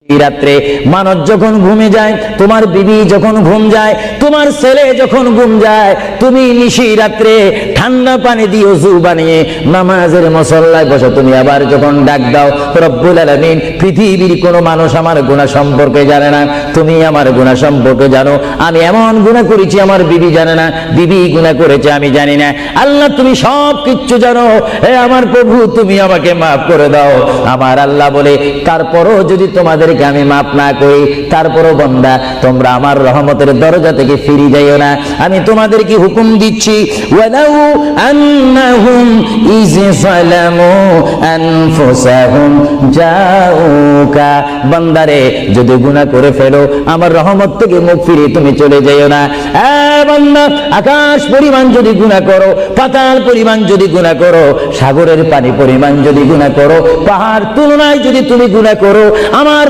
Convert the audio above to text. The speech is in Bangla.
রাত্রে মানুষ যখন ঘুমে যায়, তোমার বিবি যখন ঘুম যায়, তোমার ছেলে যখন ঘুম যায়, তুমি নিশি রাত্রে ঠান্ডা পানি দিয়ে ওযু বানিয়ে নামাজের মুসল্লায় বসো। তুমি আবার যখন ডাক দাও, রব্বুল আলামিন, পৃথিবীর কোনো মানুষ আমার গুনাহ সম্পর্কে জানে না, তুমি আমার গুনাহ সম্পর্কে জানো। আমি এমন গুনাহ করেছি আমার বিবি জানে না, বিবি গুনাহ করেছে আমি জানি না। আল্লাহ তুমি সব কিচ্ছু জানো, হে আমার প্রভু তুমি আমাকে মাফ করে দাও। আমার আল্লাহ বলে, তারপরও যদি তোমাদেরকে আমি মাফ না করি, তারপরও বান্দা তোমরা আমার রহমতের দরজা থেকে ফিরে যাইও না। আমি তোমাদেরকে হুকুম দিচ্ছি, ওয়ালাউ আন্নাহুম ইয যালামু আনফুসাহুম জাউকা, বান্দারে যদি গুনাহ করে ফেলো আমার রহমত থেকে মুখ ফিরিয়ে তুমি চলে যাইও না। বান্দা, আকাশ পরিমাণ যদি গুনাহ করো, পাতাল পরিমাণ যদি গুনাহ করো, সাগরের পানি পরিমাণ যদি গুনাহ করো, পাহাড় তুলনায় যদি তুমি গুনাহ করো, আমার